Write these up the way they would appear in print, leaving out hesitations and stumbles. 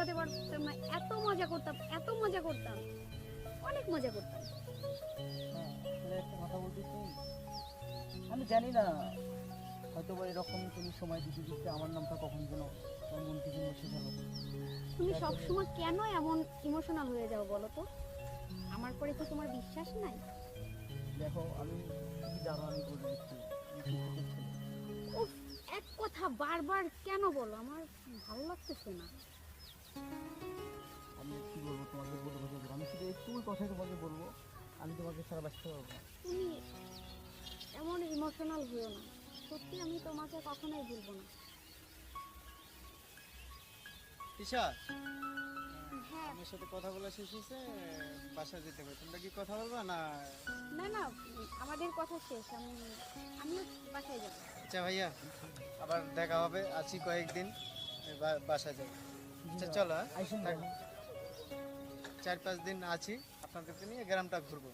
ঘোরাতে পারতাম না, এত মজা করতাম, এত মজা করতাম, অনেক মজা করতাম। তাহলে একটা কথা বলতেছি, আমি জানি না হয়তো বা এরকম তুমি সময় দিতে দিতে আমার নামটা কখন যেন তোমার মন থেকে মুছে গেল। তুমি সবসময় কেন এমন ইমোশনাল হয়ে যাও বলো তো? আমার পরে কি তোমার বিশ্বাস নাই? দেখো আমি কি জানো, আমি বলে দিচ্ছি, আমি শিক্ষিত ছেলে। উফ, এক কথা বারবার কেন বলো? আমার ভালো লাগতেছে না। আমি কি বলবো তোমাকে, বলবো যে আমি শুধু একটু কথাই তোমাকে বলবো, আমি তোমাকে ছাড়া বাঁচতে পারবো না। তুমি এমন ইমোশনাল হইও না, সত্যি আমি তোমাকে কখনোই ভুলবো না। তিশা, হ্যাঁ, আমার সাথে কথা বলা শেষ হয়েছে, বাসায় যেতে হবে। তোমরা কি কথা বলবা না? না না, আমাদের কথা শেষ, আমিও বাসায় যাবো। আচ্ছা ভাইয়া, আবার দেখা হবে, আছি কয়েকদিন, বাসায় যাবো। আচ্ছা চলো, হ্যাঁ? আইসুন থাকো। 4-5 দিন আছি, আপনাদেরকে নিয়ে গ্রামটা ঘুরবো।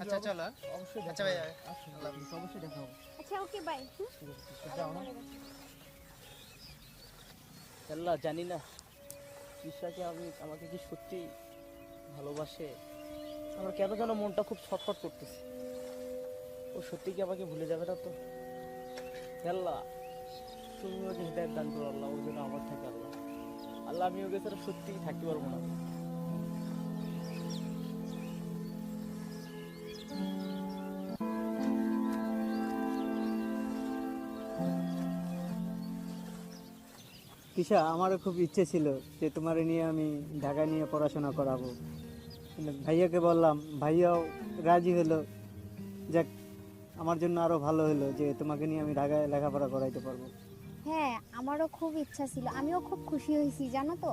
আচ্ছা চলো, হ্যাঁ? অবশ্যই আচ্ছা দেখা ভাইয়া, হবে। আচ্ছা, আল্লাহ হাফেজ। অবশ্যই দেখা হবে। আচ্ছা ওকে, বাই। ঠিক আছে, তো যাও না। আল্লাহ, জানি না ঈশাকে আমাকে কি সত্যি ভালোবাসে। আমার কেন যেন মনটা খুব ছটফট করতেছে। ও সত্যি কি আমাকে ভুলে যাবে না তো? আল্লাহ, তুমি ওকে হৃদয় দান করো আল্লাহ, ও যেন আমার থাকে আল্লাহ। আল্লাহ, আমি ওকে ছাড়া সত্যিই থাকতে পারবো না। তিশা, আমারও খুব ইচ্ছে ছিল যে তোমার নিয়ে আমি ঢাকা নিয়ে পড়াশোনা করাবো, কিন্তু ভাইয়াকে বললাম, ভাইয়াও রাজি হলো। যাক, আমার জন্য আরো ভালো হলো যে তোমাকে নিয়ে আমি ঢাকায় লেখাপড়া করাইতে পারবো। হ্যাঁ, আমারও খুব ইচ্ছা ছিল, আমিও খুব খুশি হয়েছি জানো তো।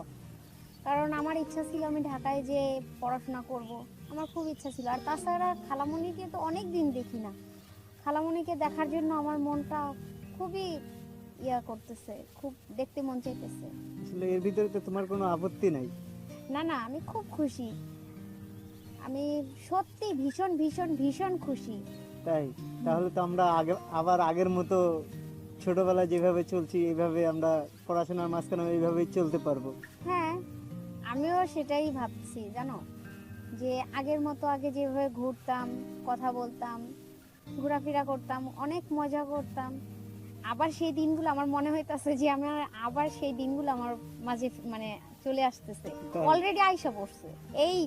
কারণ আমার ইচ্ছা ছিল আমি ঢাকায় যে পড়াশোনা করব, আমার খুব ইচ্ছা ছিল। আর তাছাড়া খালামণিকে তো অনেক দিন দেখি না, খালামণিকে দেখার জন্য আমার মনটা খুবই করতেছে, খুব দেখতে মন চাইতেছে। আসলে এর ভিতরে তো তোমার কোনো আপত্তি নাই? না না, আমি খুব খুশি, আমি সত্যি ভীষণ ভীষণ ভীষণ খুশি। তাই? তাহলে তো আমরা আবার আগের মতো ছোটবেলায় যেভাবে চলছি এইভাবে আমরা পড়াশোনার মাঝখানে এইভাবেই চলতে পারবো। হ্যাঁ, আমিও সেটাই ভাবছি জানো, যে আগের মতো আগে যেভাবে ঘুরতাম, কথা বলতাম, ঘোরাফেরা করতাম, অনেক মজা করতাম, আবার সেই দিনগুলো আমার মনে হইতাছে যে আমার আবার সেই দিনগুলো আমার মাঝে মানে চলে আসতেছে, তাই? অলরেডি আইসা পড়ছে। এই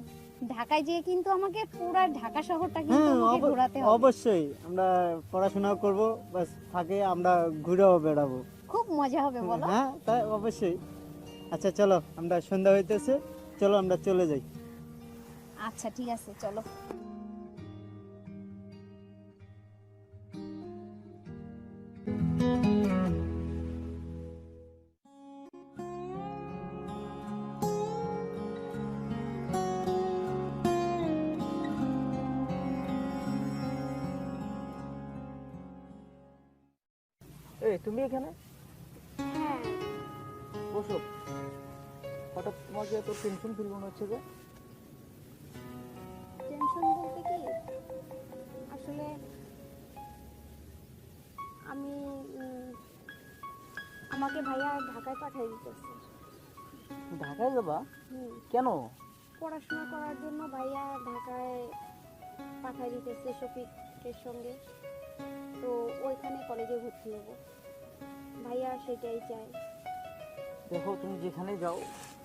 ঢাকায় যেয়ে কিন্তু আমাকে পুরো ঢাকা শহরটা কিন্তু হ্যাঁ, আমাকে ঘোরাতে হবে। অবশ্যই আমরা পড়াশোনাও করব, বাস ফাঁকে আমরা ঘুরেও বেড়াবো। খুব মজা হবে বলো। হ্যাঁ, তাই অবশ্যই। আচ্ছা চলো, আমরা সন্ধ্যা হইতেছে, চলো আমরা চলে যাই। আচ্ছা ঠিক আছে, চলো। এই তুমি এখানে হ্যাঁ, বসো। হঠাৎ তোমাকে এত টেনশন ফিল মনে হচ্ছে যে? টেনশন বলতে কি, আসলে আমি আমাকে ভাইয়া ঢাকায় পাঠিয়ে দিতেছে। ঢাকায় যাবা? কেন? পড়াশোনা করার জন্য ভাইয়া ঢাকায় পাঠিয়ে দিতেছে শফিকের সঙ্গে। তো ওইখানে কলেজে ভর্তি হব, ভাইয়া সেটাই চায়। দেখো, তুমি যেখানে যাও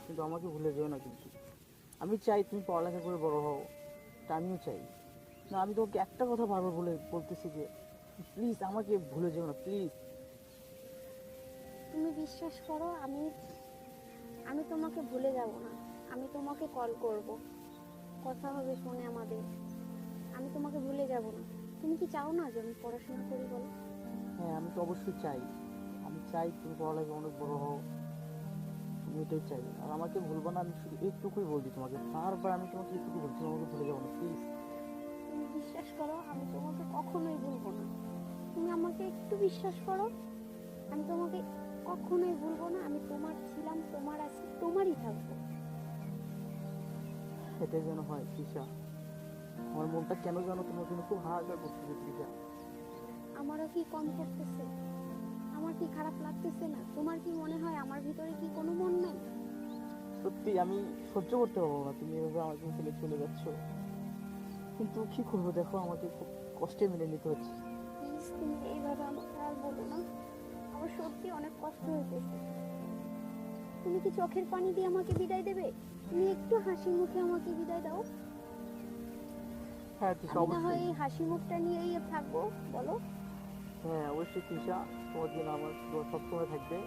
কিন্তু আমাকে ভুলে যেও না কিন্তু। আমি চাই তুমি পড়ালেখা করে বড় হও, তা আমিও চাই। না, আমি তোমাকে একটা কথা বারবার বলতেছি যে প্লিজ আমাকে ভুলে যেও না, প্লিজ। তুমি বিশ্বাস করো, আমি আমি তোমাকে ভুলে যাব না, আমি তোমাকে কল করব, কথা হবে ফোনে আমাদের, আমি তোমাকে ভুলে যাব না। তুমি কি চাও না যে আমি পড়াশোনা করি বলো? হ্যাঁ, আমি তো অবশ্যই চাই। আমি চাই তুমি পড়ালেখা অনেক বড় হও, আমি এটাই চাই। আর আমাকে ভুলবো না, আমি শুধু এইটুকুই বলছি তোমাকে, বারবার আমি তোমাকে এইটুকু বলছি, তুমি আমাকে ভুলে যাবো না প্লিজ। তুমি বিশ্বাস করো, আমি তোমাকে কখনোই ভুলবো না। তুমি আমাকে একটু বিশ্বাস করো, আমি তোমাকে কখনোই ভুলবো না। আমি তোমার ছিলাম, তোমার আছি, তোমারই থাকবো। এটাই যেন হয় তৃষা। আমার মনটা কেন যেন তোমার জন্য খুব হাহাকার করতেছে তৃষা। আমারও কি কম করতেছে? আমার কি খারাপ লাগতেছে না? তোমার কি মনে হয় আমার ভিতরে কি কোনো মন নাই? সত্যি সত্যি আমি সহ্য করতে পারবো না তুমি এভাবে আমাকে ফেলে চলে যাচ্ছ। কিন্তু কি করবো দেখো, আমাকে খুব কষ্টে মেনে নিতে হচ্ছে। প্লিজ তুমি এইভাবে আমাকে আর বলো না, আমার সত্যি অনেক কষ্ট হইতেছে। তুমি কি চোখের পানি দিয়ে আমাকে বিদায় দেবে? তুমি একটু হাসি মুখে আমাকে বিদায় দাও। হ্যাঁ তৃষা, আমি না হয় অবশ্যই। এই হাসি মুখটা নিয়েই থাকবো, বলো। হ্যাঁ অবশ্যই তৃষা, তোমার জন্য আমার দোয়া সবসময় থাকবে।